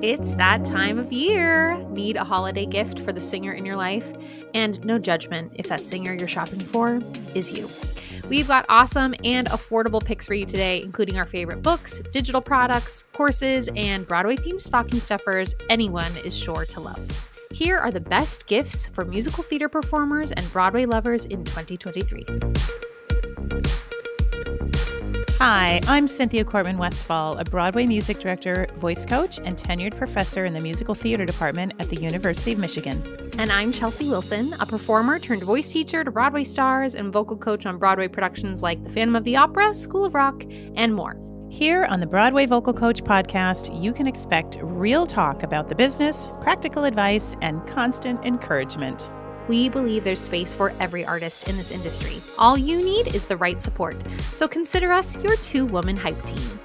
It's that time of year. Need a holiday gift for the singer in your life? And no judgment if that singer you're shopping for is you. We've got awesome and affordable picks for you today, including our favorite books, digital products, courses, and Broadway-themed stocking stuffers anyone is sure to love. Here are the best gifts for musical theater performers and Broadway lovers in 2023. Hi, I'm Cynthia Cortman-Westphal, a Broadway music director, voice coach, and tenured professor in the musical theater department at the University of Michigan. And I'm Chelsea Wilson, a performer turned voice teacher to Broadway stars and vocal coach on Broadway productions like The Phantom of the Opera, School of Rock, and more. Here on the Broadway Vocal Coach podcast, you can expect real talk about the business, practical advice, and constant encouragement. We believe there's space for every artist in this industry. All you need is the right support. So consider us your two-woman hype team.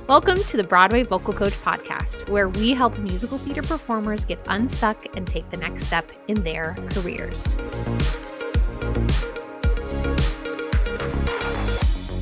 Welcome to the Broadway Vocal Coach podcast, where we help musical theater performers get unstuck and take the next step in their careers.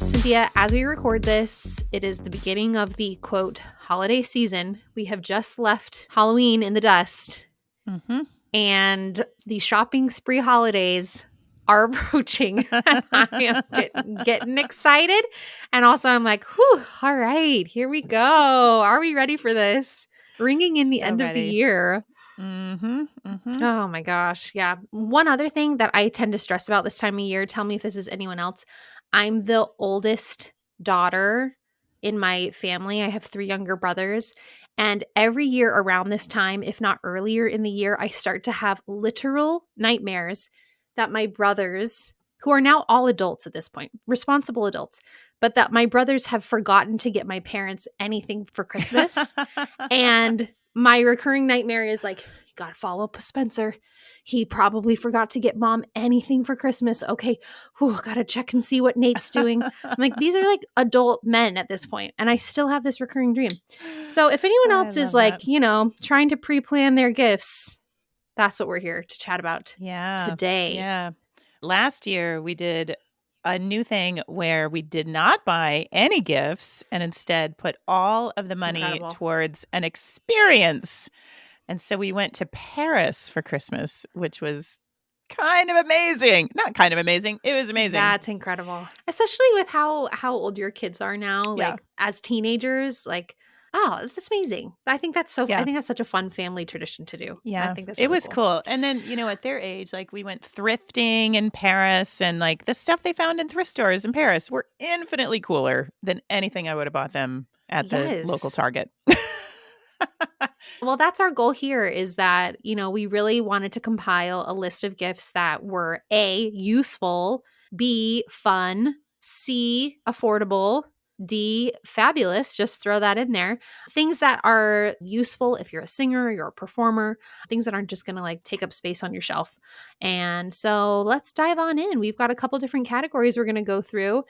Cynthia, as we record this, it is the beginning of the, quote, holiday season. We have just left Halloween in the dust. Mm-hmm. And the shopping spree holidays are approaching. I am getting excited. And also I'm like, whew, all right, here we go. Are we ready for this? Ringing in the end of the year. Mm-hmm. Mm-hmm. Oh my gosh. Yeah. One other thing that I tend to stress about this time of year, tell me if this is anyone else. I'm the oldest daughter in my family. I have 3 younger brothers. And every year around this time, if not earlier in the year, I start to have literal nightmares that my brothers, who are now all adults at this point, responsible adults, but that my brothers have forgotten to get my parents anything for Christmas. And my recurring nightmare is like, you got to follow up with Spencer. He probably forgot to get mom anything for Christmas. Okay, got to check and see what Nate's doing. I'm like, these are like adult men at this point, and I still have this recurring dream. So if anyone else is like, trying to pre-plan their gifts, that's what we're here to chat about today. Yeah. Last year, we did a new thing where we did not buy any gifts and instead put all of the money towards an experience. And so we went to Paris for Christmas, which was kind of amazing. Not kind of amazing. It was amazing. That's incredible. Especially with how old your kids are now, like as teenagers, like, oh, that's amazing. I think that's I think that's such a fun family tradition to do. Yeah. I think that's really it was cool. And then, at their age, like we went thrifting in Paris, and like the stuff they found in thrift stores in Paris were infinitely cooler than anything I would have bought them at the local Target. Well, that's our goal here, is that, we really wanted to compile a list of gifts that were A, useful, B, fun, C, affordable, D, fabulous. Just throw that in there. Things that are useful if you're a singer, you're a performer, things that aren't just going to like take up space on your shelf. And so let's dive on in. We've got a couple different categories we're going to go through,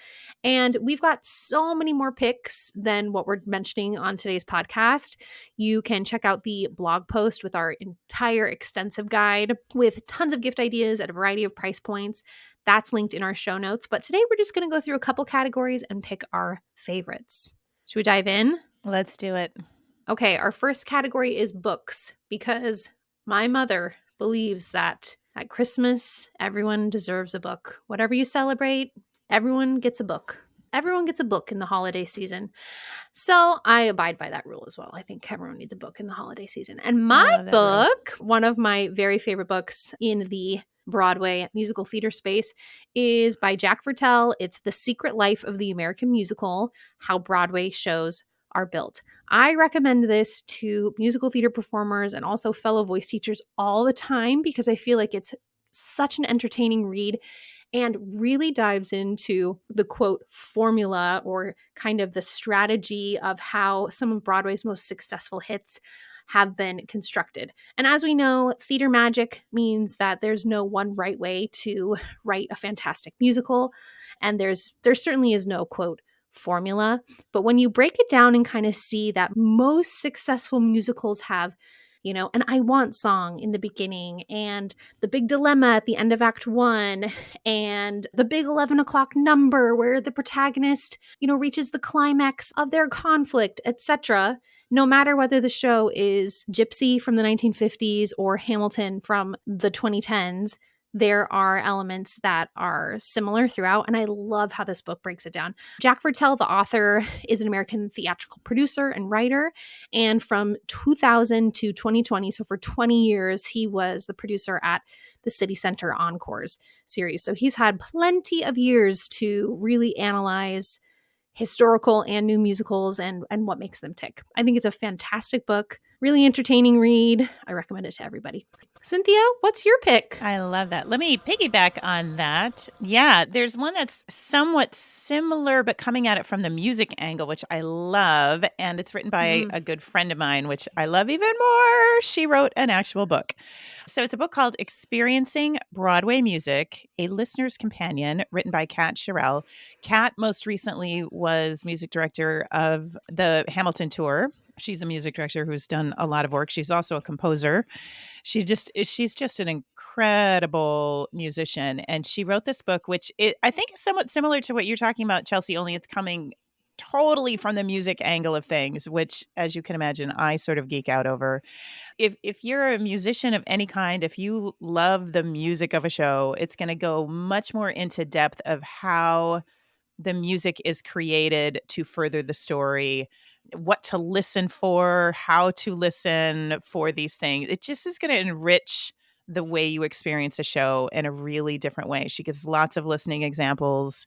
and we've got so many more picks than what we're mentioning on today's podcast. You can check out the blog post with our entire extensive guide with tons of gift ideas at a variety of price points. That's linked in our show notes. But today we're just going to go through a couple categories and pick our favorites. Should we dive in? Let's do it. Okay, our first category is books, because my mother believes that at Christmas, everyone deserves a book. Whatever you celebrate, everyone gets a book. Everyone gets a book in the holiday season. So I abide by that rule as well. I think everyone needs a book in the holiday season. And my book, one of my very favorite books in the Broadway musical theater space, is by Jack Vertel. It's The Secret Life of the American Musical: How Broadway Shows Are Built. I recommend this to musical theater performers and also fellow voice teachers all the time, because I feel like it's such an entertaining read and really dives into the, quote, formula, or kind of the strategy of how some of Broadway's most successful hits have been constructed. And as we know, theater magic means that there's no one right way to write a fantastic musical. And there certainly is no, quote, formula. But when you break it down and kind of see that most successful musicals have, an I Want song in the beginning, and the big dilemma at the end of Act 1, and the big 11 o'clock number where the protagonist, reaches the climax of their conflict, etc. no matter whether the show is Gypsy from the 1950s or Hamilton from the 2010s, there are elements that are similar throughout, and I love how this book breaks it down. Jack Vertel, the author, is an American theatrical producer and writer, and from 2000 to 2020, so for 20 years, he was the producer at the City Center Encores series. So he's had plenty of years to really analyze historical and new musicals and what makes them tick. I think it's a fantastic book, really entertaining read. I recommend it to everybody. Cynthia, what's your pick? I love that. Let me piggyback on that. Yeah, there's one that's somewhat similar, but coming at it from the music angle, which I love. And it's written by a good friend of mine, which I love even more. She wrote an actual book. So it's a book called Experiencing Broadway Music, A Listener's Companion, written by Kat Sherrill. Kat most recently was music director of the Hamilton tour. She's a music director who's done a lot of work. She's also a composer. She's just an incredible musician. And she wrote this book, which I think is somewhat similar to what you're talking about, Chelsea, only it's coming totally from the music angle of things, which, as you can imagine, I sort of geek out over. If you're a musician of any kind, if you love the music of a show, it's going to go much more into depth of how the music is created to further the story, what to listen for, how to listen for these things. It just is going to enrich the way you experience a show in a really different way. She gives lots of listening examples.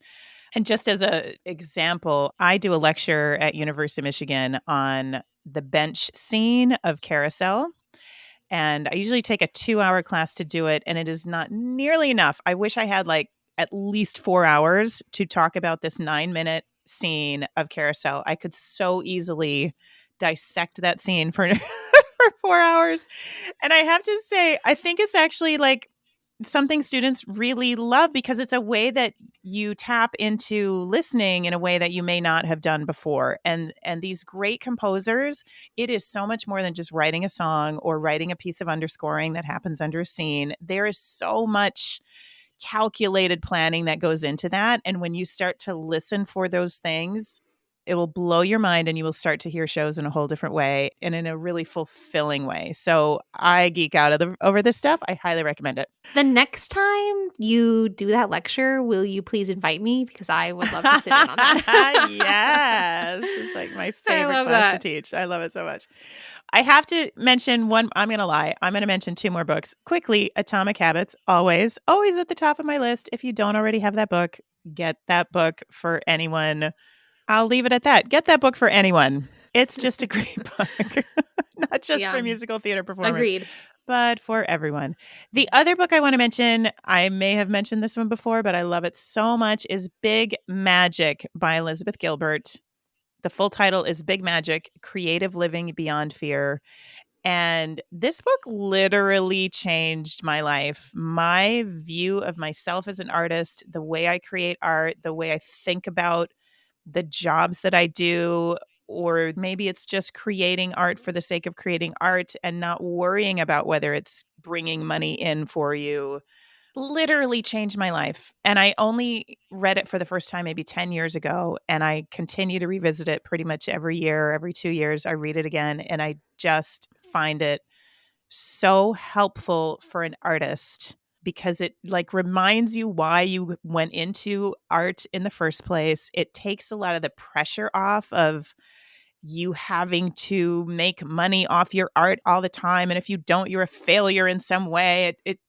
And just as an example, I do a lecture at University of Michigan on the bench scene of Carousel. And I usually take a 2-hour class to do it, and it is not nearly enough. I wish I had at least 4 hours to talk about this 9-minute scene of Carousel. I could so easily dissect that scene for 4 hours. And I have to say, I think it's actually something students really love because it's a way that you tap into listening in a way that you may not have done before. And these great composers, it is so much more than just writing a song or writing a piece of underscoring that happens under a scene. There is so much calculated planning that goes into that. And when you start to listen for those things, it will blow your mind and you will start to hear shows in a whole different way and in a really fulfilling way. So I geek out over this stuff. I highly recommend it. The next time you do that lecture, will you please invite me? Because I would love to sit in on that. Yes. It's like my favorite class to teach. I love it so much. I have to mention one. I'm going to lie. I'm going to mention 2 more books. Quickly, Atomic Habits, always at the top of my list. If you don't already have that book, get that book for anyone. I'll leave it at that. Get that book for anyone. It's just a great book. Not just for musical theater performers. Agreed. But for everyone. The other book I want to mention, I may have mentioned this one before, but I love it so much, is Big Magic by Elizabeth Gilbert. The full title is Big Magic, Creative Living Beyond Fear. And this book literally changed my life. My view of myself as an artist, the way I create art, the way I think about the jobs that I do, or maybe it's just creating art for the sake of creating art and not worrying about whether it's bringing money in for you, literally changed my life. And I only read it for the first time maybe 10 years ago, and I continue to revisit it pretty much every year, every 2 years. I read it again, and I just find it so helpful for an artist because it reminds you why you went into art in the first place. It takes a lot of the pressure off of you having to make money off your art all the time. And if you don't, you're a failure in some way. It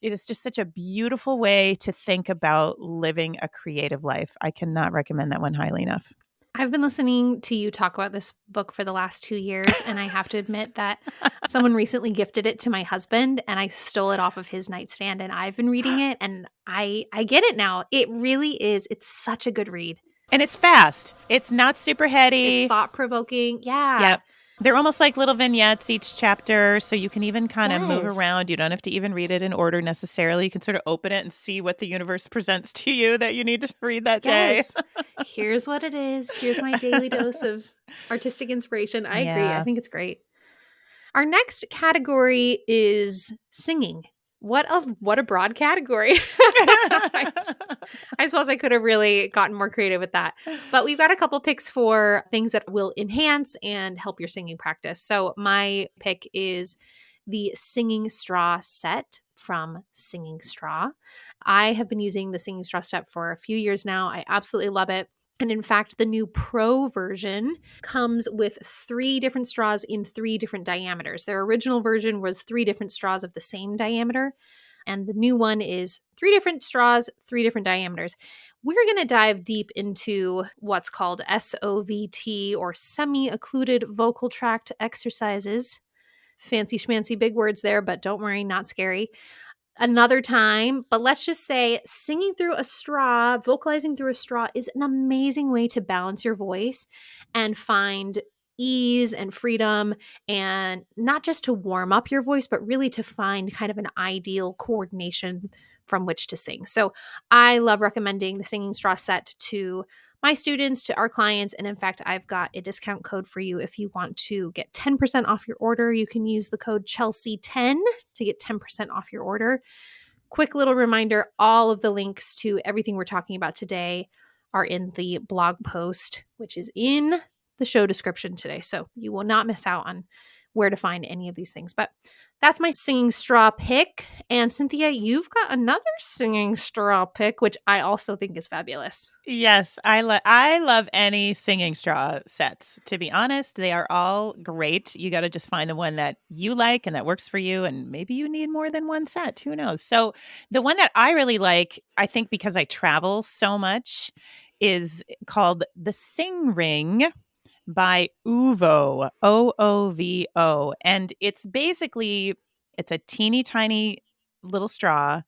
is just such a beautiful way to think about living a creative life. I cannot recommend that one highly enough. I've been listening to you talk about this book for the last 2 years, and I have to admit that someone recently gifted it to my husband, and I stole it off of his nightstand, and I've been reading it, and I get it now. It really is. It's such a good read. And it's fast. It's not super heady. It's thought-provoking. Yeah. Yep. They're almost like little vignettes each chapter, so you can even kind of move around. You don't have to even read it in order necessarily. You can sort of open it and see what the universe presents to you that you need to read that day. Here's what it is. Here's my daily dose of artistic inspiration. I agree. I think it's great. Our next category is singing. What a broad category. I suppose I could have really gotten more creative with that. But we've got a couple picks for things that will enhance and help your singing practice. So my pick is the Singing Straw set from Singing Straw. I have been using the Singing Straw set for a few years now. I absolutely love it. And in fact, the new Pro version comes with 3 different straws in 3 different diameters. Their original version was 3 different straws of the same diameter. And the new one is 3 different straws, 3 different diameters. We're going to dive deep into what's called SOVT, or semi-occluded vocal tract exercises. Fancy schmancy big words there, but don't worry, not scary. Another time, but let's just say singing through a straw, vocalizing through a straw is an amazing way to balance your voice and find ease and freedom, and not just to warm up your voice, but really to find kind of an ideal coordination from which to sing. So I love recommending the Singing Straw set to my students, to our clients. And in fact, I've got a discount code for you. If you want to get 10% off your order, you can use the code Chelsea10 to get 10% off your order. Quick little reminder, all of the links to everything we're talking about today are in the blog post, which is in the show description today. So you will not miss out on where to find any of these things. But that's my Singing Straw pick. And Cynthia, you've got another Singing Straw pick, which I also think is fabulous. Yes, I love any Singing Straw sets. To be honest, they are all great. You got to just find the one that you like and that works for you. And maybe you need more than one set. Who knows? So the one that I really like, I think because I travel so much, is called the Sing Ring by Oovo, Oovo. And it's a teeny tiny little straw.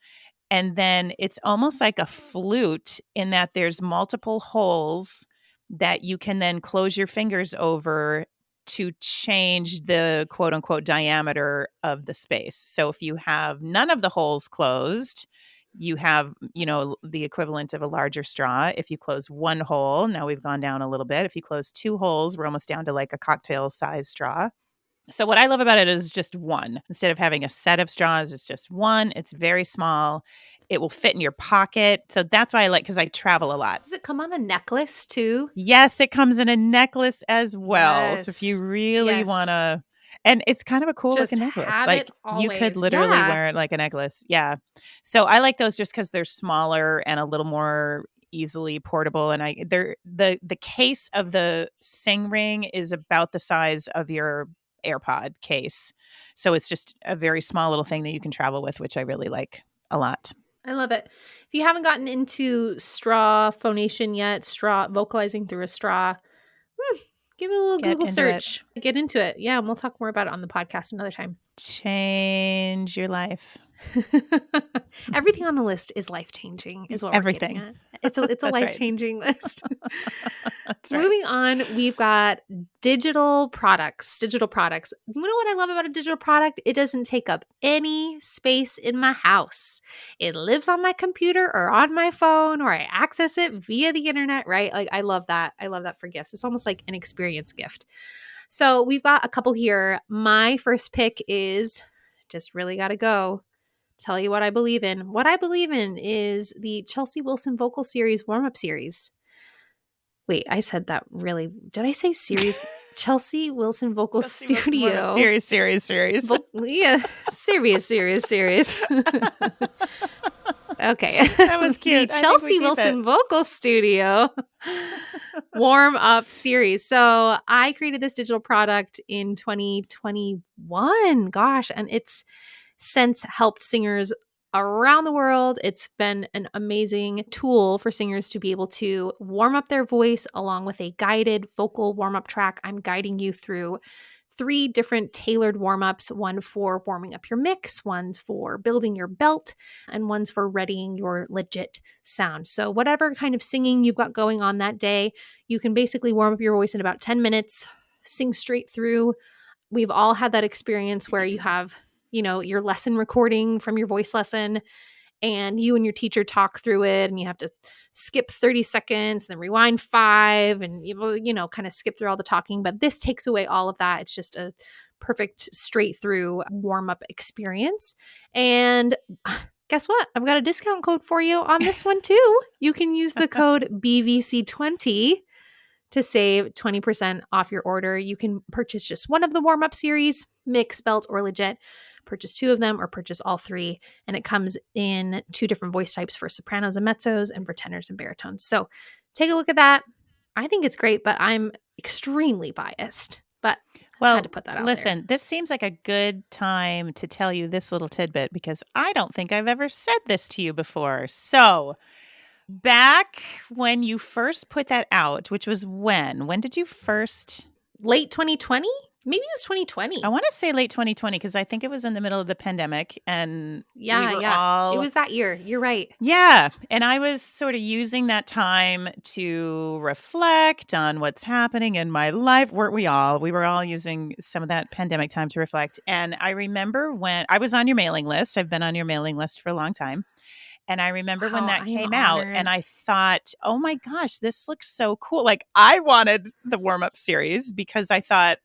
And then it's almost like a flute in that there's multiple holes that you can then close your fingers over to change the quote unquote diameter of the space. So if you have none of the holes closed, you have, the equivalent of a larger straw. If you close one hole, now we've gone down a little bit. If you close 2 holes, we're almost down to like a cocktail size straw. So what I love about it is just one. Instead of having a set of straws, it's just one. It's very small. It will fit in your pocket. So that's why I like, because I travel a lot. Does it come on a necklace too? Yes, it comes in a necklace as well. Yes. So if you really want to, and it's kind of a cool looking necklace. Like you could literally wear it like a necklace. Yeah. So I like those just because they're smaller and a little more easily portable. And the case of the Sing Ring is about the size of your AirPod case. So it's just a very small little thing that you can travel with, which I really like a lot. I love it. If you haven't gotten into straw phonation yet, vocalizing through a straw, give it a little Google search. Get into it. Yeah, and we'll talk more about it on the podcast another time. Change your life. Everything on the list is life-changing, is what we're getting at. It's a life-changing list. Moving on, we've got digital products. You know what I love about a digital product? It doesn't take up any space in my house. It lives on my computer or on my phone, or I access it via the internet, right? Like, I love that. I love that for gifts. It's almost like an experience gift. So we've got a couple here. My first pick is just really got to go. Tell you what I believe in. What I believe in is the Chelsea Wilson Vocal Series warm-up series. Wait, I said that really. Did I say series? Chelsea Wilson Vocal Studio. Series. Yeah, series. Okay. That was cute. The Chelsea Wilson Vocal Studio warm-up series. So I created this digital product in 2021. Gosh, and it's since helped singers around the world. It's been an amazing tool for singers to be able to warm up their voice along with a guided vocal warm-up track. I'm guiding you through 3 different tailored warm-ups, one for warming up your mix, one's for building your belt, and one's for readying your legit sound. So whatever kind of singing you've got going on that day, you can basically warm up your voice in about 10 minutes, sing straight through. We've all had that experience where you have your lesson recording from your voice lesson, and you and your teacher talk through it, and you have to skip 30 seconds, then rewind 5, and kind of skip through all the talking. But this takes away all of that. It's just a perfect straight through warm-up experience. And guess what? I've got a discount code for you on this one too. You can use the code BVC20 to save 20% off your order. You can purchase just one of the warm-up series, mix, belt, or legit. Purchase 2 of them or purchase all 3. And it comes in 2 different voice types for sopranos and mezzos and for tenors and baritones. So take a look at that. I think it's great, but I'm extremely biased. But I had to put that out listen, there. This seems like a good time to tell you this little tidbit because I don't think I've ever said this to you before. So back when you first put that out, which was when? When did you first? Late 2020? Maybe it was 2020. I want to say late 2020 because I think it was in the middle of the pandemic and we were all... It was that year. You're right. Yeah. And I was sort of using that time to reflect on what's happening in my life. Weren't we all? We were all using some of that pandemic time to reflect. And I remember when I was on your mailing list. I've been on your mailing list for a long time. And I remember when that came out and I thought, oh my gosh, this looks so cool. Like I wanted the warm-up series because I thought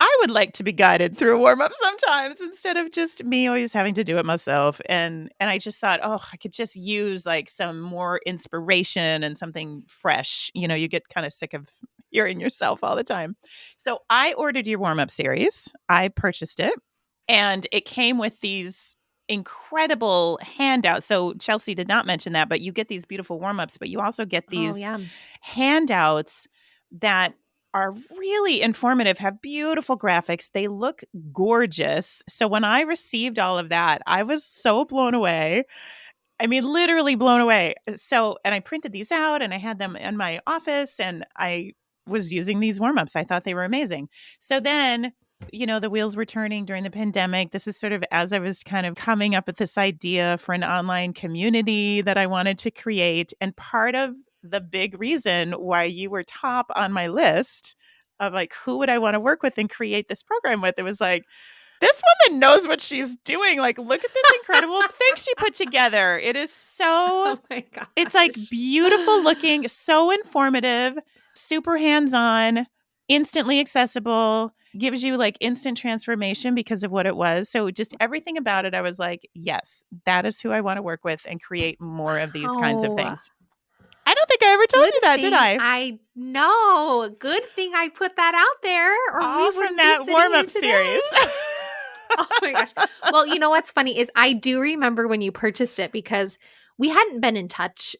I would like to be guided through a warm-up sometimes instead of just me always having to do it myself. And I just thought, oh, I could just use like some more inspiration and something fresh. You know, you get kind of sick of hearing yourself all the time. So I ordered your warm-up series. I purchased it and it came with these incredible handouts. So Chelsea did not mention that, but you get these beautiful warm-ups, but you also get these handouts that are really informative, have beautiful graphics. They look gorgeous. So when I received all of that, I was so blown away. I mean, literally blown away. So, and I printed these out and I had them in my office and I was using these warm-ups. I thought they were amazing. So then, you know, the wheels were turning during the pandemic. This is sort of as I was kind of coming up with this idea for an online community that I wanted to create. And part of the big reason why you were top on my list of like, who would I want to work with and create this program with? It was like, this woman knows what she's doing. Like, look at this incredible thing she put together. It is so, oh my gosh. It's like beautiful looking, so informative, super hands-on, instantly accessible, gives you like instant transformation because of what it was. So just everything about it, I was like, yes, that is who I want to work with and create more of these kinds of things. I don't think I ever told you that, did I? I know. Good thing I put that out there. Or all we from that warm-up series. Oh my gosh. Well, you know what's funny is I do remember when you purchased it because we hadn't been in touch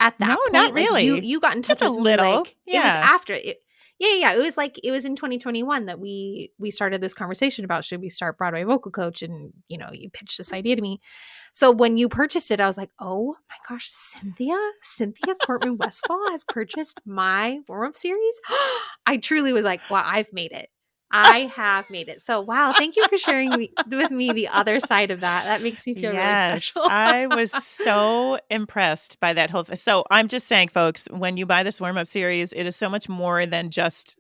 at that point. No, not really. Like you got in touch just with a little. Me, like, yeah. It was after it. Yeah. It was like, it was in 2021 that we started this conversation about should we start Broadway Vocal Coach? And, you know, you pitched this idea to me. So when you purchased it, I was like, oh my gosh, Cynthia Cortman Westfall has purchased my warm-up series. I truly was like, wow, I've made it. I have made it. So, wow, thank you for sharing with me the other side of that. That makes me feel really special. I was so impressed by that whole thing. So I'm just saying, folks, when you buy this warm-up series, it is so much more than just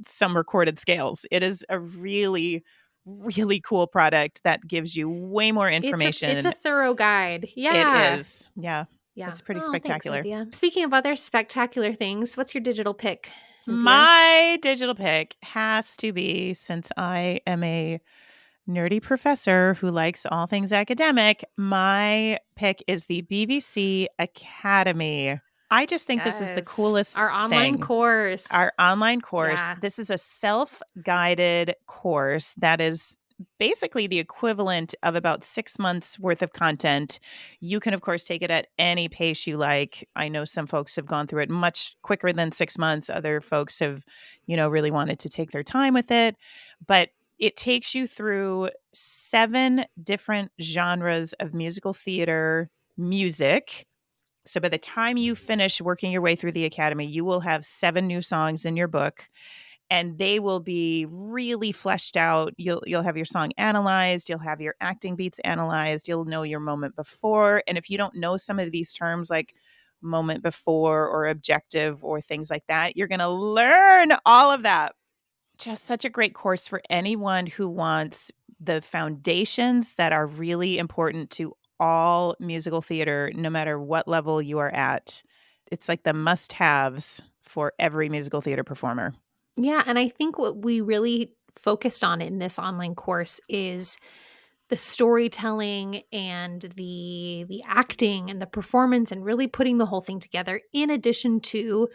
some recorded scales. It is a really, really cool product that gives you way more information. It's a thorough guide. Yeah. It is. Yeah. It's pretty spectacular. Thanks, speaking of other spectacular things, what's your digital pick, Cynthia? My digital pick has to be, since I am a nerdy professor who likes all things academic, my pick is the BVC Academy. I just think this is the coolest Our online course. Our online course. Yeah. This is a self-guided course that is basically the equivalent of about 6 months worth of content. You can, of course, take it at any pace you like. I know some folks have gone through it much quicker than 6 months. Other folks have, really wanted to take their time with it. But it takes you through 7 different genres of musical theater music. So by the time you finish working your way through the academy, you will have 7 new songs in your book. And they will be really fleshed out. You'll have your song analyzed. You'll have your acting beats analyzed. You'll know your moment before. And if you don't know some of these terms like moment before or objective or things like that, you're going to learn all of that. Just such a great course for anyone who wants the foundations that are really important to all musical theater, no matter what level you are at. It's like the must-haves for every musical theater performer. Yeah, and I think what we really focused on in this online course is the storytelling and the acting and the performance and really putting the whole thing together, in addition to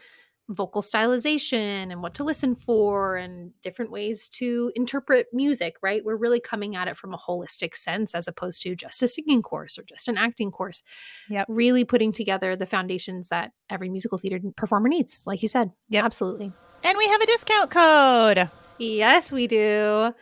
vocal stylization and what to listen for and different ways to interpret music, right? We're really coming at it from a holistic sense as opposed to just a singing course or just an acting course. Yep. Really putting together the foundations that every musical theater performer needs, like you said. Yep. Absolutely. And we have a discount code. Yes, we do.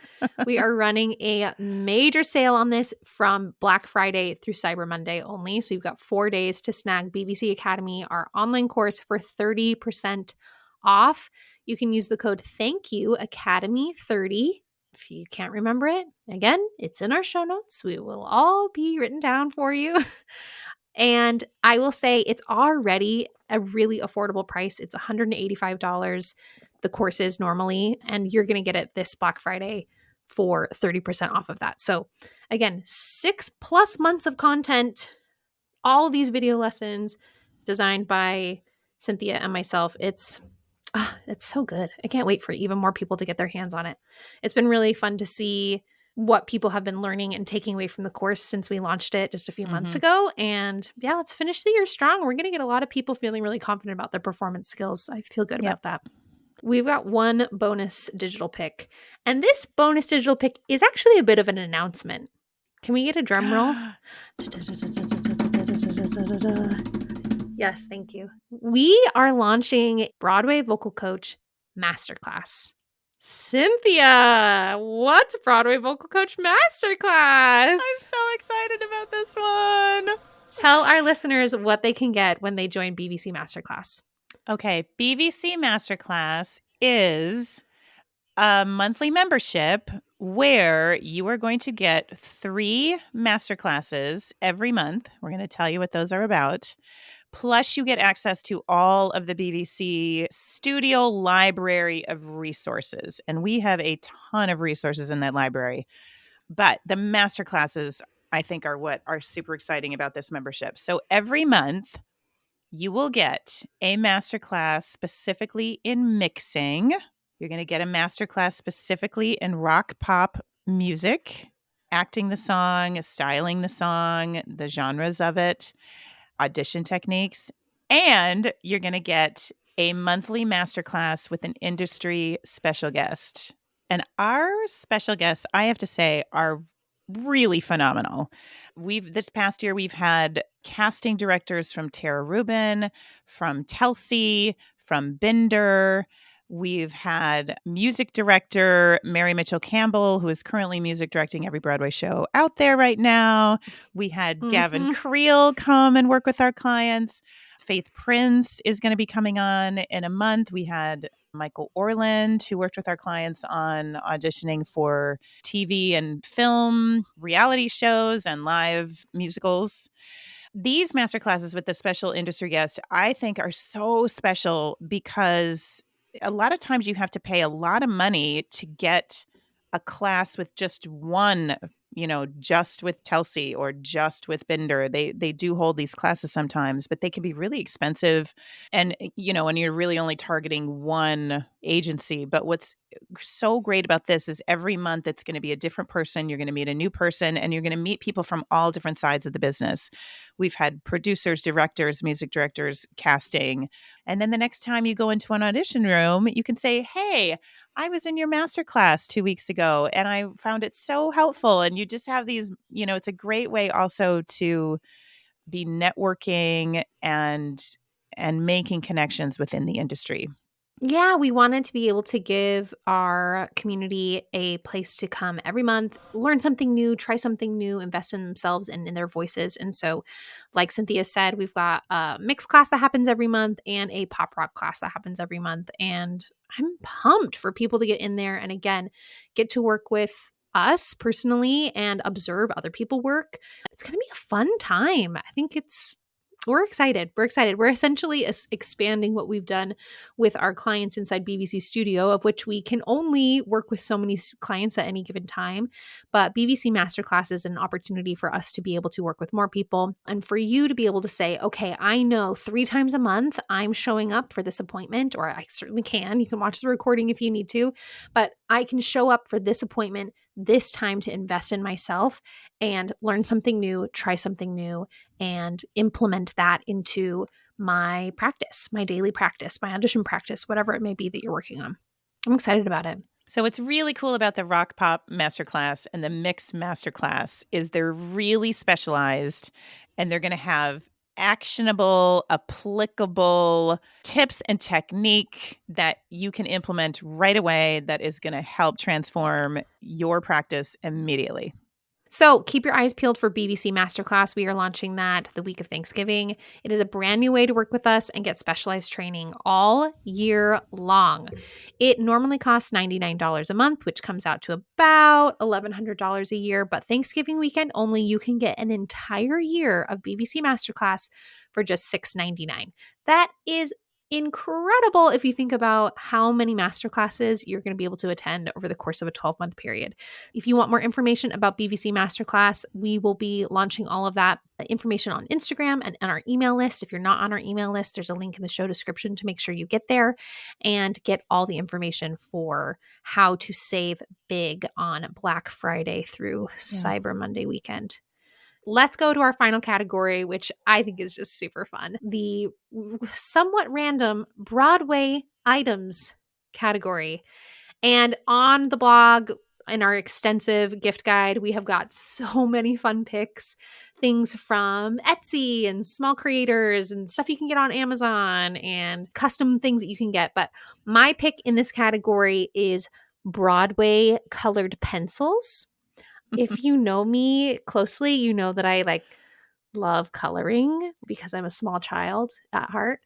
We are running a major sale on this from Black Friday through Cyber Monday only. So you've got 4 days to snag BVC Academy, our online course, for 30% off. You can use the code ThankYouAcademy30. If you can't remember it, again, it's in our show notes. We will all be written down for you. And I will say it's already a really affordable price. It's $185. The course is normally, and you're going to get it this Black Friday for 30% off of that. So again, 6+ months of content, all these video lessons designed by Cynthia and myself. It's so good. I can't wait for even more people to get their hands on it. It's been really fun to see what people have been learning and taking away from the course since we launched it just a few months ago. And yeah, let's finish the year strong. We're going to get a lot of people feeling really confident about their performance skills. I feel good about that. We've got one bonus digital pick. And this bonus digital pick is actually a bit of an announcement. Can we get a drum roll? Yes, thank you. We are launching Broadway Vocal Coach Masterclass. Cynthia, what's Broadway Vocal Coach Masterclass? I'm so excited about this one. Tell our listeners what they can get when they join BVC Masterclass. Okay, BVC Masterclass is a monthly membership where you are going to get 3 masterclasses every month. We're going to tell you what those are about. Plus, you get access to all of the BVC studio library of resources. And we have a ton of resources in that library. But the masterclasses, I think, are what are super exciting about this membership. So every month, you will get a masterclass specifically in mixing. You're going to get a masterclass specifically in rock pop music, acting the song, styling the song, the genres of it, audition techniques. And you're going to get a monthly masterclass with an industry special guest. And our special guests, I have to say, are really phenomenal. This past year, we've had casting directors from Tara Rubin, from Telsey, from Binder. We've had music director Mary Mitchell Campbell, who is currently music directing every Broadway show out there right now. We had Gavin Creel come and work with our clients. Faith Prince is going to be coming on in a month. We had Michael Orland, who worked with our clients on auditioning for TV and film, reality shows, and live musicals. These masterclasses with the special industry guest, I think, are so special because a lot of times you have to pay a lot of money to get a class with just one, just with Telsey or just with Binder. They do hold these classes sometimes, but they can be really expensive. And, when you're really only targeting one agency. But what's so great about this is every month it's going to be a different person. You're going to meet a new person, and you're going to meet people from all different sides of the business. We've had producers, directors, music directors, casting. And then the next time you go into an audition room, you can say, hey, I was in your masterclass 2 weeks ago and I found it so helpful. And you just have these, it's a great way also to be networking and making connections within the industry. Yeah, we wanted to be able to give our community a place to come every month, learn something new, try something new, invest in themselves and in their voices. And so, like Cynthia said, we've got a mixed class that happens every month and a pop rock class that happens every month. And I'm pumped for people to get in there and, again, get to work with us personally and observe other people work. It's going to be a fun time. I think it's We're excited. We're excited. We're essentially expanding what we've done with our clients inside BVC Studio, of which we can only work with so many clients at any given time. But BVC Masterclass is an opportunity for us to be able to work with more people and for you to be able to say, okay, I know 3 times a month I'm showing up for this appointment, or I certainly can. You can watch the recording if you need to, but I can show up for this appointment this time to invest in myself and learn something new, try something new, and implement that into my practice, my daily practice, my audition practice, whatever it may be that you're working on. I'm excited about it. So what's really cool about the Rock Pop Masterclass and the Mix Masterclass is they're really specialized, and they're going to have actionable, applicable tips and technique that you can implement right away that is going to help transform your practice immediately. So keep your eyes peeled for BVC Masterclass. We are launching that the week of Thanksgiving. It is a brand new way to work with us and get specialized training all year long. It normally costs $99 a month, which comes out to about $1,100 a year. But Thanksgiving weekend only, you can get an entire year of BVC Masterclass for just $6.99. That is incredible if you think about how many masterclasses you're going to be able to attend over the course of a 12-month period. If you want more information about BVC Masterclass, we will be launching all of that information on Instagram and on our email list. If you're not on our email list, there's a link in the show description to make sure you get there and get all the information for how to save big on Black Friday through Cyber Monday weekend. Let's go to our final category, which I think is just super fun. The somewhat random Broadway items category. And on the blog, in our extensive gift guide, we have got so many fun picks, things from Etsy and small creators and stuff you can get on Amazon and custom things that you can get. But my pick in this category is Broadway colored pencils. If you know me closely, you know that I love coloring because I'm a small child at heart.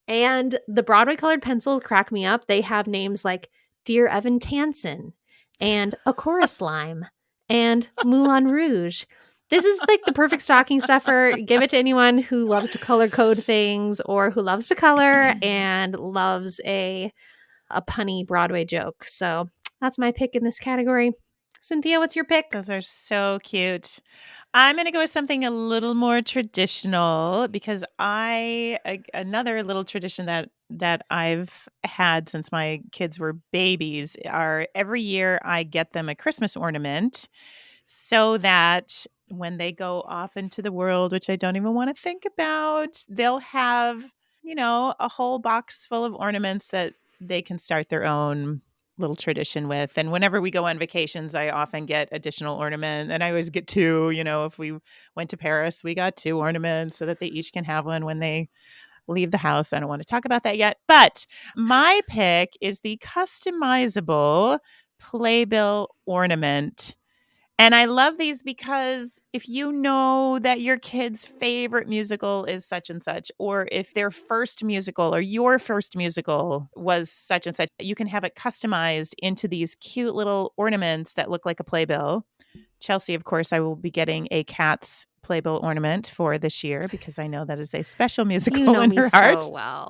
And the Broadway colored pencils crack me up. They have names like Dear Evan Tansen and A Chorus Lime and Moulin Rouge. This is like the perfect stocking stuffer. Give it to anyone who loves to color code things or who loves to color and loves a punny Broadway joke. So that's my pick in this category. Cynthia, what's your pick? Those are so cute. I'm going to go with something a little more traditional because another little tradition that I've had since my kids were babies are every year I get them a Christmas ornament so that when they go off into the world, which I don't even want to think about, they'll have, a whole box full of ornaments that they can start their own little tradition with. And whenever we go on vacations, I often get additional ornament, and I always get 2. If we went to Paris, we got 2 ornaments so that they each can have one when they leave the house. I don't want to talk about that yet, but my pick is the customizable playbill ornament. And I love these because if you know that your kid's favorite musical is such and such, or if their first musical or your first musical was such and such, you can have it customized into these cute little ornaments that look like a playbill. Chelsea, of course, I will be getting a Cats playbill ornament for this year because I know that is a special musical in her heart. So well.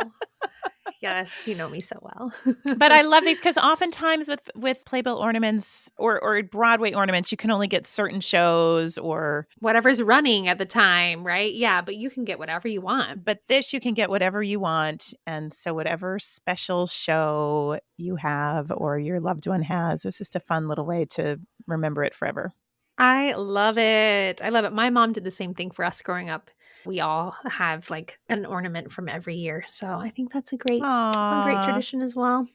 Yes, you know me so well. But I love these because oftentimes with playbill ornaments or Broadway ornaments, you can only get certain shows or whatever's running at the time, right? Yeah, but you can get whatever you want. But this, you can get whatever you want. And so whatever special show you have or your loved one has, this is just a fun little way to remember it forever. I love it. I love it. My mom did the same thing for us growing up. We all have like an ornament from every year. So I think that's a great tradition as well.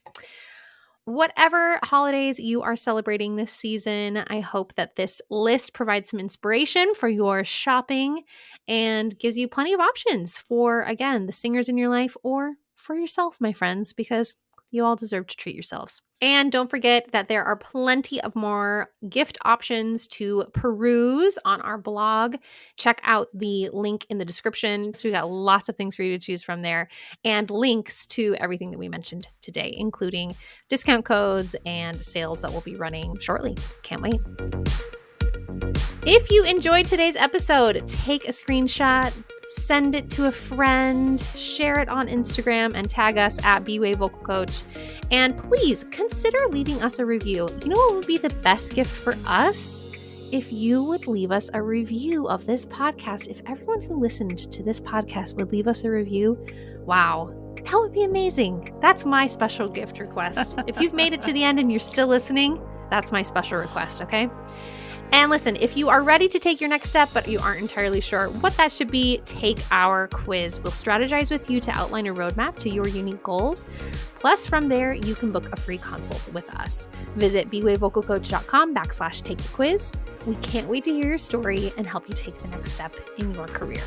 Whatever holidays you are celebrating this season, I hope that this list provides some inspiration for your shopping and gives you plenty of options for, again, the singers in your life or for yourself, my friends, because you all deserve to treat yourselves. And don't forget that there are plenty of more gift options to peruse on our blog. Check out the link in the description. So we got lots of things for you to choose from there and links to everything that we mentioned today, including discount codes and sales that will be running shortly. Can't wait. If you enjoyed today's episode, take a screenshot, send it to a friend, share it on Instagram, and tag us at BWay Vocal Coach. And please consider leaving us a review. You know what would be the best gift for us? If you would leave us a review of this podcast. If everyone who listened to this podcast would leave us a review, wow, that would be amazing. That's my special gift request. If you've made it to the end and you're still listening, that's my special request, okay? And listen, if you are ready to take your next step, but you aren't entirely sure what that should be, take our quiz. We'll strategize with you to outline a roadmap to your unique goals. Plus, from there, you can book a free consult with us. Visit bwayvocalcoach.com/take the quiz. We can't wait to hear your story and help you take the next step in your career.